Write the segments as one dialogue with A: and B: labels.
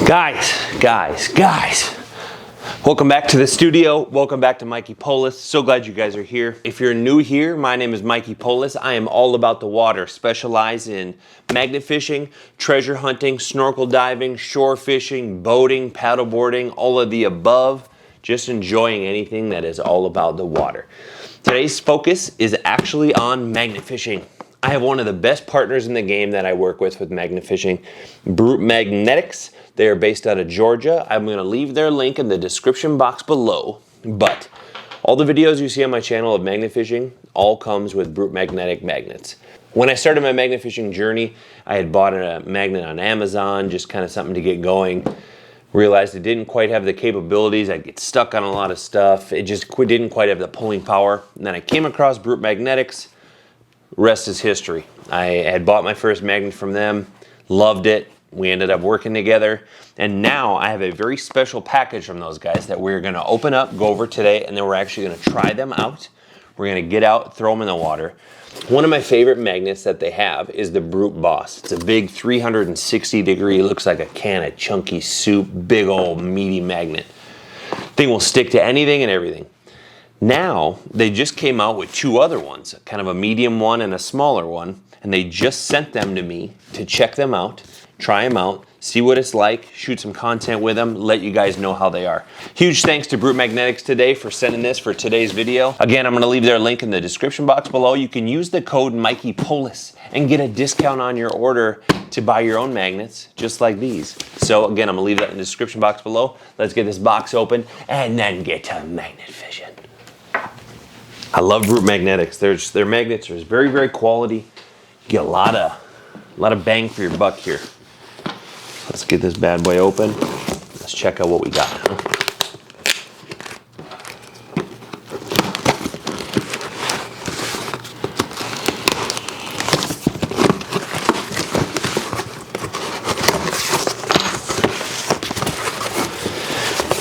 A: Guys. Welcome back to the studio. Welcome back to mikeypolis. So glad you guys are here. If you're new here, my name is mikeypolis. I am all about the water, specialize in magnet fishing, treasure hunting, snorkel diving, shore fishing, boating, paddleboarding, all of the above. Just enjoying anything that is all about the water. Today's focus is actually on magnet fishing. I have one of the best partners in the game that I work with magnet fishing, Brute Magnetics. They are based out of Georgia. I'm going to leave their link in the description box below. But all the videos you see on my channel of magnet fishing all comes with Brute Magnetic magnets. When I started my magnet fishing journey, I had bought a magnet on Amazon, just kind of something to get going. Realized it didn't quite have the capabilities. I'd get stuck on a lot of stuff. It just didn't quite have the pulling power. And then I came across Brute Magnetics. Rest is history. I had bought my first magnet from them, loved it. We ended up working together, and now I have a very special package from those guys that we're going to open up, go over today, and then we're actually going to try them out. We're going to get out, throw them in the water. One of my favorite magnets that they have is the Brute Boss. It's a big 360 degree, looks like a can of chunky soup, big old meaty magnet. Thing will stick to anything and everything. Now, they just came out with two other ones, kind of a medium one and a smaller one, and they just sent them to me to check them out, try them out, see what it's like, shoot some content with them, let you guys know how they are. Huge thanks to Brute Magnetics today for sending this for today's video. Again, I'm going to leave their link in the description box below. You can use the code mikeypolis and get a discount on your order to buy your own magnets, just like these. So again, I'm going to leave that in the description box below. Let's get this box open and then get to magnet fishing. I love Brute Magnetics. Their magnets are very, very quality. You get a lot of bang for your buck here. Let's get this bad boy open. Let's check out what we got.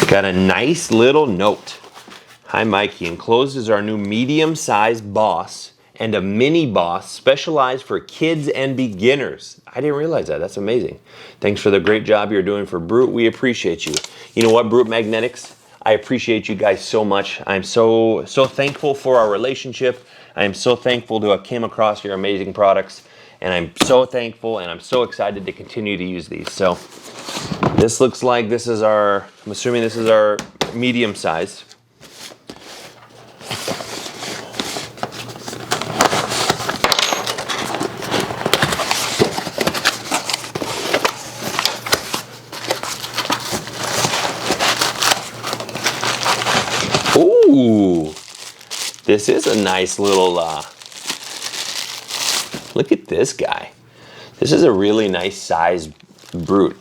A: Got a nice little note. Hi Mikey, enclosed is our new medium-sized boss and a mini boss specialized for kids and beginners. I didn't realize that. That's amazing. Thanks for the great job you're doing for Brute. We appreciate you. You know what, Brute Magnetics? I appreciate you guys so much. I'm so thankful for our relationship. I am so thankful to have came across your amazing products, and I'm so thankful and I'm so excited to continue to use these. So this looks like this is our, I'm assuming this is our medium size. Ooh, this is a nice little, look at this guy. This is a really nice size Brute.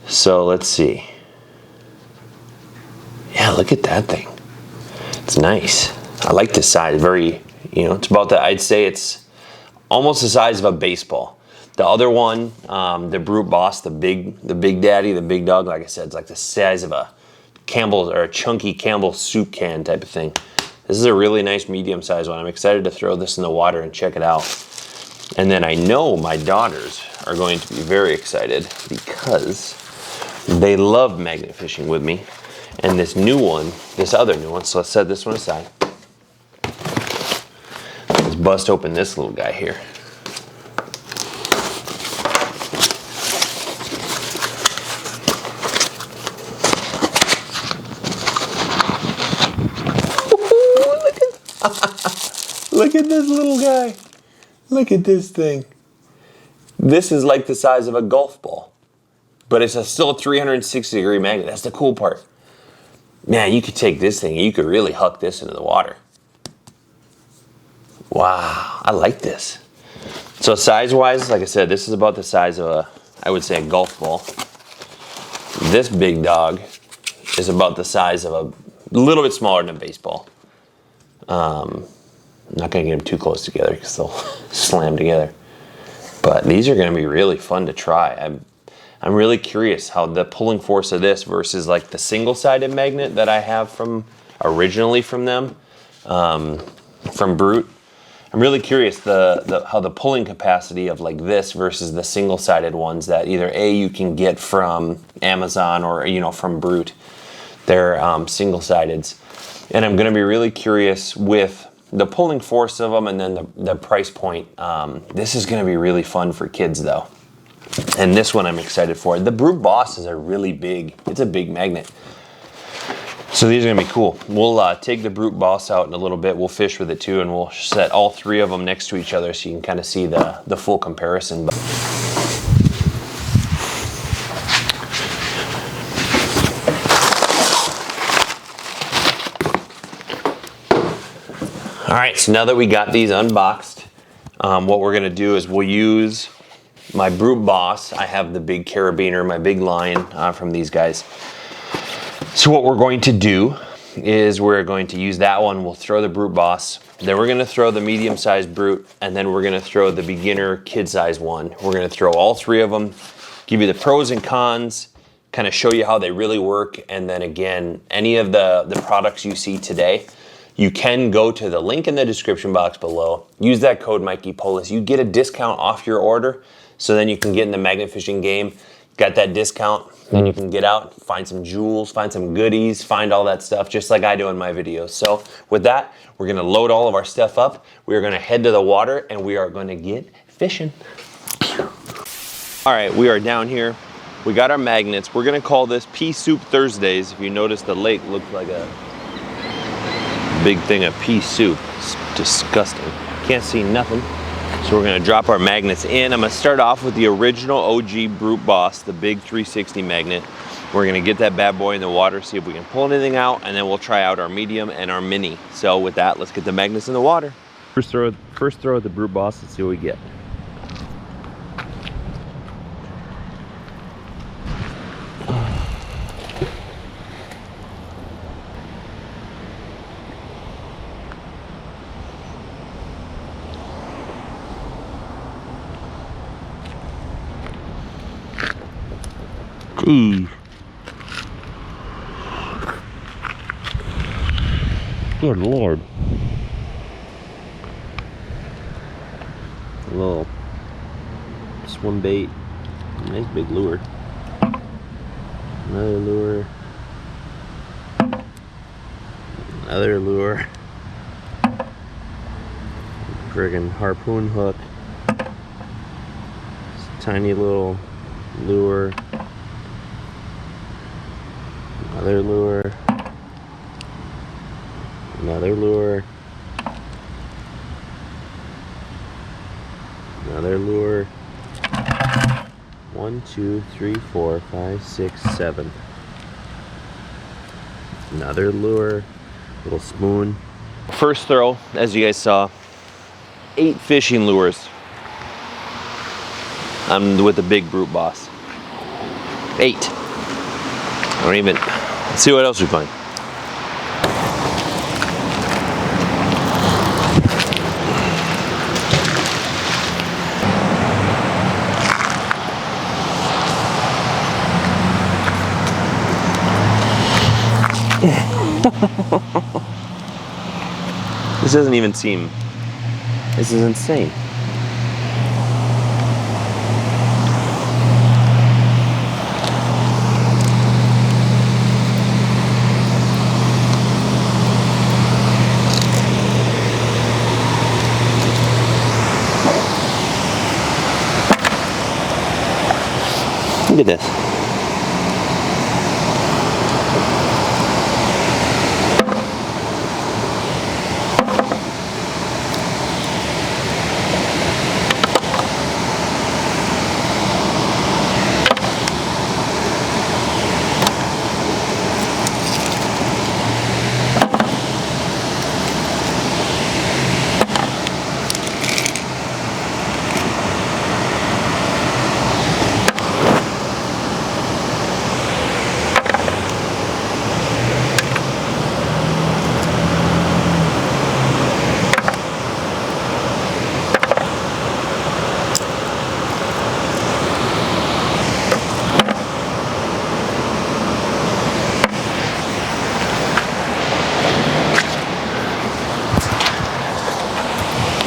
A: So let's see. Yeah, look at that thing. It's nice. I like this size, very, it's about the, I'd say it's almost the size of a baseball. The other one, the Brute Boss, the big daddy, the big dog, like I said, it's like the size of a Campbell's or a chunky Campbell's soup can type of thing. This is a really nice medium sized one. I'm excited to throw this in the water and check it out. And then I know my daughters are going to be very excited because they love magnet fishing with me. And this new one, this other new one, so let's set this one aside. Let's bust open this little guy here. Look at this little guy. Look at this thing. This is like the size of a golf ball, but it's still a 360 degree magnet. That's the cool part. Man, you could take this thing and you could really huck this into the water. Wow, I like this. So size-wise, like I said, this is about the size of a, I would say, a golf ball. This big dog is about the size of a little bit smaller than a baseball. I'm not going to get them too close together because they'll slam together. But these are going to be really fun to try. I'm really curious how the pulling force of this versus like the single-sided magnet that I have from originally from them, from Brute. I'm really curious how the pulling capacity of like this versus the single-sided ones that either you can get from Amazon or from Brute. They're single-sideds, and I'm going to be really curious with the pulling force of them and then the price point. This is going to be really fun for kids though, and this one I'm excited for. The Brute Boss is a really big. It's a big magnet. So these are gonna be cool. We'll take the Brute Boss out in a little bit. We'll fish with it too, and we'll set all three of them next to each other so you can kind of see the full comparison. All right, so now that we got these unboxed, what we're gonna do is we'll use my Brute Boss. I have the big carabiner, my big line from these guys. So what we're going to do is we're going to use that one. We'll throw the Brute Boss. Then we're going to throw the medium-sized Brute, and then we're going to throw the beginner kid-size one. We're going to throw all three of them, give you the pros and cons, kind of show you how they really work, and then again, any of the products you see today, you can go to the link in the description box below. Use that code mikeypolis. You get a discount off your order, so then you can get in the magnet fishing game. Got that discount, then you can get out, find some jewels, find some goodies, find all that stuff, just like I do in my videos. So with that, we're gonna load all of our stuff up. We're gonna head to the water and we are gonna get fishing. All right, we are down here. We got our magnets. We're gonna call this Pea Soup Thursdays. If you notice, the lake looks like a big thing of pea soup. It's disgusting. Can't see nothing. So we're gonna drop our magnets in. I'm gonna start off with the original OG Brute Boss, the big 360 magnet. We're gonna get that bad boy in the water, see if we can pull anything out, and then we'll try out our medium and our mini. So with that, let's get the magnets in the water. First throw at the Brute Boss, let's see what we get. Ooh. Good Lord. A little swim bait. Nice big lure. Another lure. Another lure. Friggin' harpoon hook. Tiny little lure. Another lure, another lure, another lure. 1, 2, 3, 4, 5, 6, 7. Another lure, little spoon. First throw, as you guys saw, 8 fishing lures. I'm with the big Brute Boss. 8. I don't even. Let's see what else we find. This doesn't even seem. This is insane. Look at this.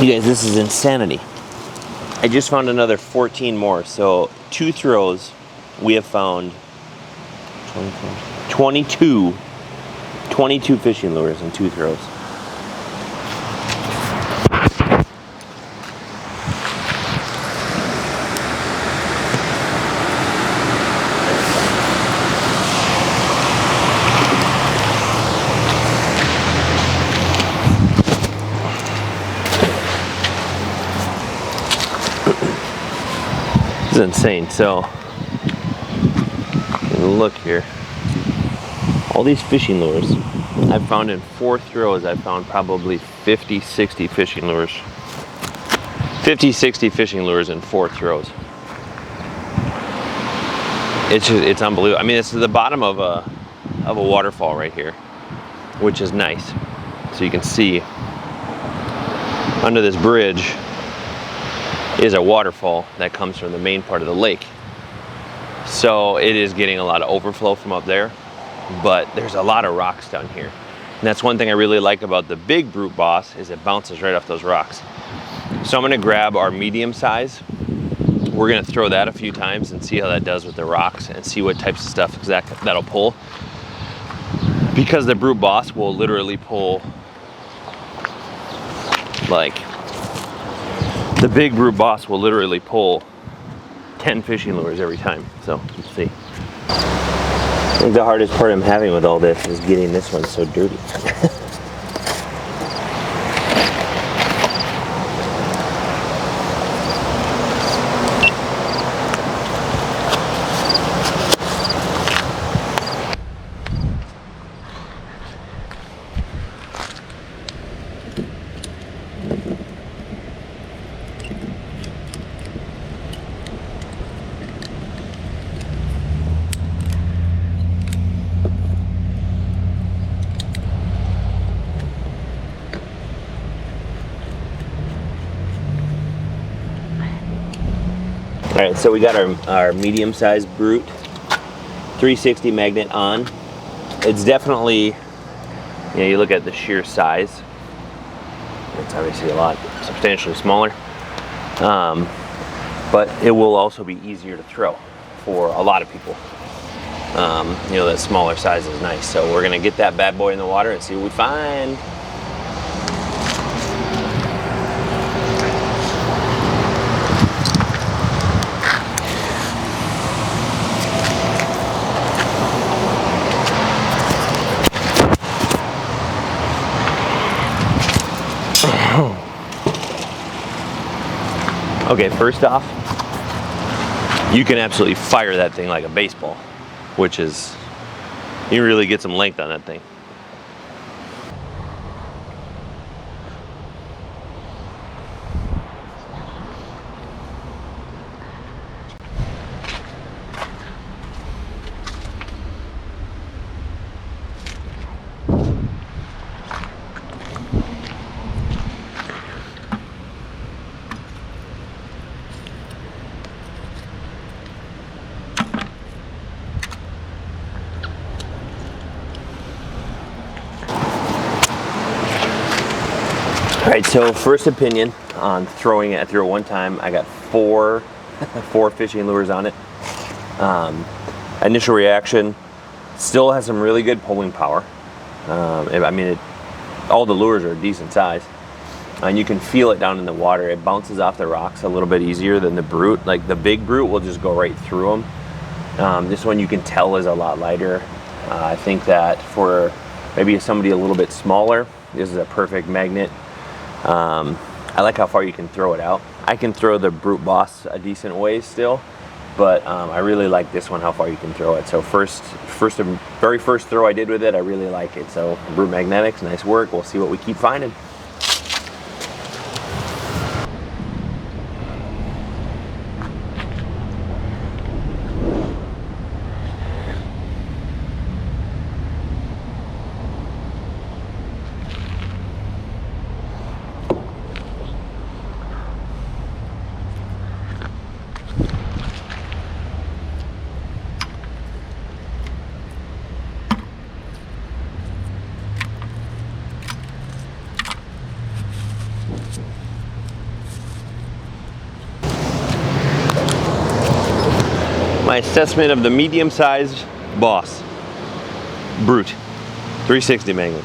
A: You guys, this is insanity. I just found another 14 more. So 2 throws, we have found 22 fishing lures in 2 throws. This is insane. So, look here. All these fishing lures, I've found in 4 throws, I've found probably 50, 60 fishing lures. 50, 60 fishing lures in 4 throws. It's unbelievable. I mean, it's the bottom of a waterfall right here, which is nice. So you can see under this bridge is a waterfall that comes from the main part of the lake. So it is getting a lot of overflow from up there, but there's a lot of rocks down here. And that's one thing I really like about the big Brute Boss is it bounces right off those rocks. So I'm gonna grab our medium size. We're gonna throw that a few times and see how that does with the rocks and see what types of stuff exactly that'll pull. Because the Brute Boss will literally pull, like, the big Brute Boss will literally pull 10 fishing lures every time. So let's see. I think the hardest part I'm having with all this is getting this one so dirty. All right, so we got our medium-sized Brute 360 magnet on. It's definitely, you know, you look at the sheer size, it's obviously a lot substantially smaller, but it will also be easier to throw for a lot of people. You know, that smaller size is nice. So we're gonna get that bad boy in the water and see what we find. Okay, first off, you can absolutely fire that thing like a baseball, which is, you really get some length on that thing. All right, so first opinion on throwing it. I threw it one time. I got four fishing lures on it. Initial reaction, still has some really good pulling power. I mean, all the lures are a decent size. And you can feel it down in the water. It bounces off the rocks a little bit easier than the Brute. Like the big Brute will just go right through them. This one you can tell is a lot lighter. I think that for maybe somebody a little bit smaller, this is a perfect magnet. I like how far you can throw it out. I can throw the Brute Boss a decent ways still, but I really like this one, how far you can throw it. So very first throw I did with it, I really like it. So Brute Magnetics, nice work. We'll see what we keep finding. my assessment of the medium-sized Boss Brute 360 magnet.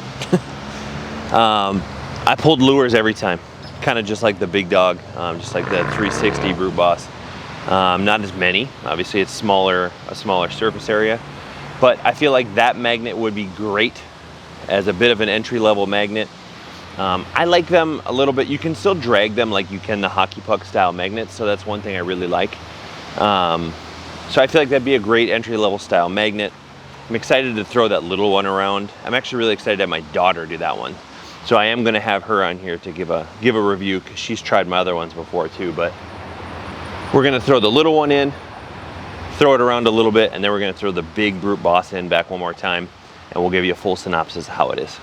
A: I pulled lures every time, kind of just like the big dog, just like the 360 Brute Boss. Not as many, obviously it's a smaller surface area, but I feel like that magnet would be great as a bit of an entry-level magnet. I like them a little bit. You can still drag them like you can the hockey puck style magnets, so that's one thing I really like. So I feel like that'd be a great entry-level style magnet. I'm excited to throw that little one around. I'm actually really excited to have my daughter do that one. So I am gonna have her on here to give a review, because she's tried my other ones before too. But we're gonna throw the little one in, throw it around a little bit, and then we're gonna throw the big Brute Boss in back one more time, and we'll give you a full synopsis of how it is.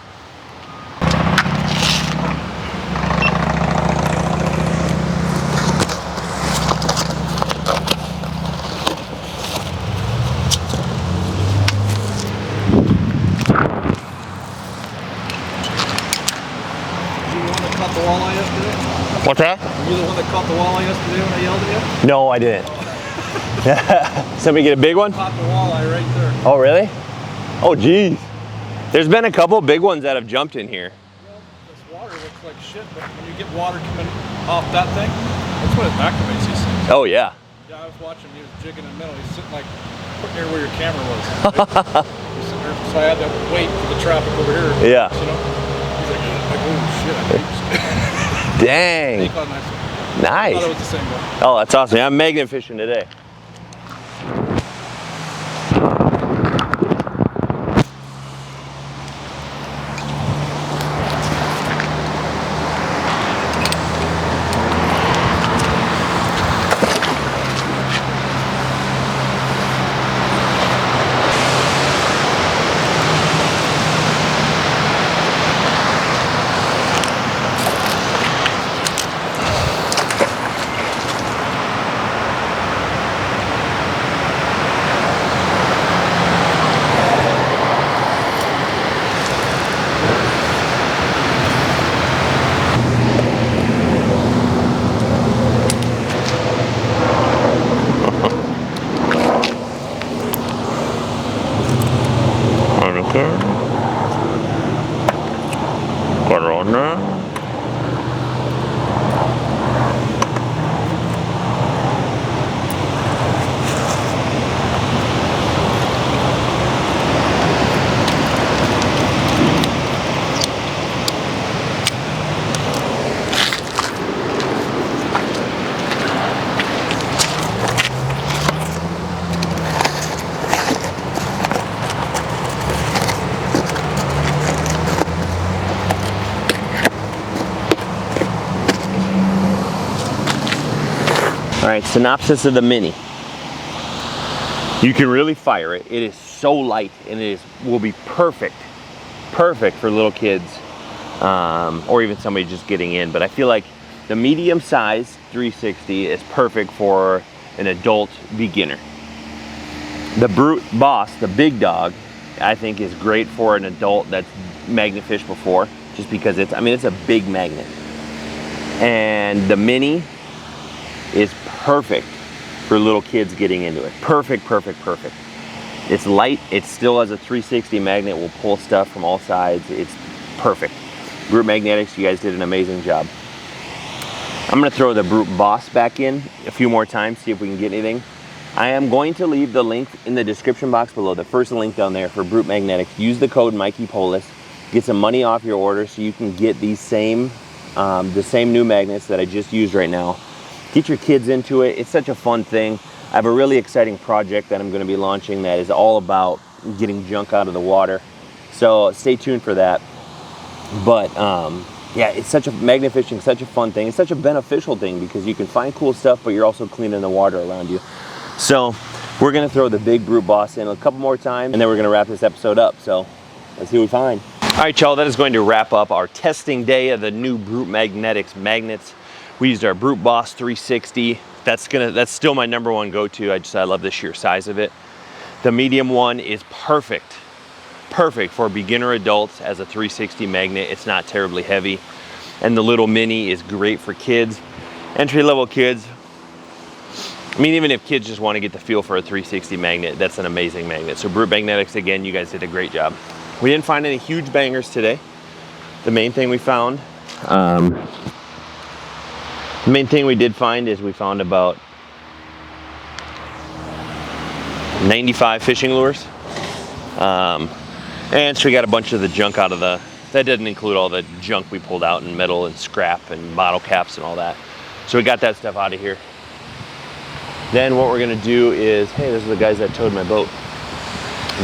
A: What's that?
B: Were you the one that caught the walleye yesterday when I yelled at you?
A: No, I didn't. Somebody get a big one?
B: Caught the walleye right there.
A: Oh, really? Oh, geez. There's been a couple big ones that have jumped in here.
B: Well, this water looks like shit, but when you get water coming off that thing, that's what it activates these things.
A: Oh, yeah.
B: Yeah, I was watching. He was jigging in the middle. He's sitting like putting near where your camera was. Right? He's sitting there, so I had to wait for the traffic over here.
A: Yeah.
B: You know? He's like, oh shit, I keep
A: Dang.
B: He caught a nice one.
A: Nice.
B: I thought it was the same one.
A: Oh, that's awesome. I'm magnet fishing today. Got her on there. All right, synopsis of the Mini. You can really fire it. It is so light, and it will be perfect for little kids, or even somebody just getting in. But I feel like the medium size 360 is perfect for an adult beginner. The Brute Boss, the big dog, I think is great for an adult that's magnet fished before, just because it's a big magnet. And the Mini is perfect for little kids getting into it. Perfect. It's light, it still has a 360 magnet, will pull stuff from all sides. It's perfect. Brute Magnetics, you guys did an amazing job. I'm gonna throw the Brute Boss back in a few more times, see if we can get anything. I am going to leave the link in the description box below, the first link down there for Brute Magnetics. Use the code mikeypolis, get some money off your order so you can get these the same new magnets that I just used right now. Get your kids into it. It's such a fun thing. I have a really exciting project that I'm going to be launching that is all about getting junk out of the water. So stay tuned for that. But yeah, it's magnet fishing, such a fun thing. It's such a beneficial thing because you can find cool stuff, but you're also cleaning the water around you. So we're going to throw the big Brute Boss in a couple more times, and then we're going to wrap this episode up. So let's see what we find. All right, y'all, that is going to wrap up our testing day of the new Brute Magnetics magnets. We used our Brute Boss 360. That's still my #1 go-to. I love the sheer size of it. The medium one is perfect for beginner adults as a 360 magnet. It's not terribly heavy. And the little Mini is great for kids, entry-level kids. I mean, even if kids just want to get the feel for a 360 magnet, that's an amazing magnet. So Brute Magnetics, again, you guys did a great job. We didn't find any huge bangers today. The main thing we found, the main thing we did find is we found about 95 fishing lures. And so we got a bunch of the junk out of that didn't include all the junk we pulled out and metal and scrap and bottle caps and all that. So we got that stuff out of here. Then what we're gonna do is, hey, those are the guys that towed my boat.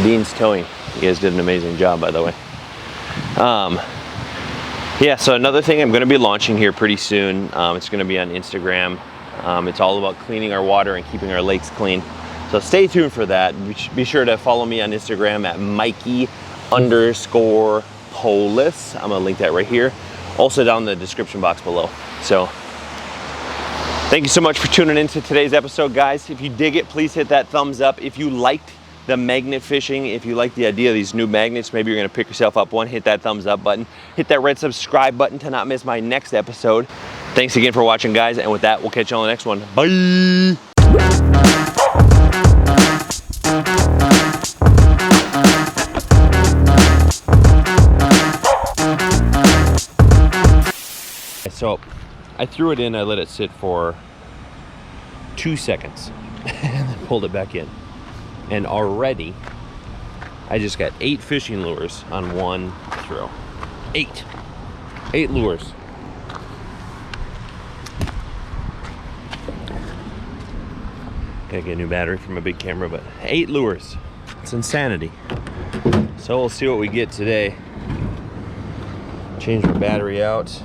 A: Dean's Towing. You guys did an amazing job, by the way. Yeah, so another thing I'm gonna be launching here pretty soon. It's gonna be on Instagram. It's all about cleaning our water and keeping our lakes clean. So stay tuned for that. Be sure to follow me on Instagram at mikey_polis. I'm gonna link that right here. Also down in the description box below. So thank you so much for tuning into today's episode, guys. If you dig it, please hit that thumbs up. If you liked the magnet fishing, if you like the idea of these new magnets, maybe you're gonna pick yourself up one, hit that thumbs up button. Hit that red subscribe button to not miss my next episode. Thanks again for watching, guys. And with that, we'll catch you on the next one. Bye. So I threw it in, I let it sit for 2 seconds and then pulled it back in. And already I just got 8 fishing lures on one throw. 8 lures. Gotta get a new battery for my big camera, but 8 lures. It's insanity. So we'll see what we get today. Change my battery out.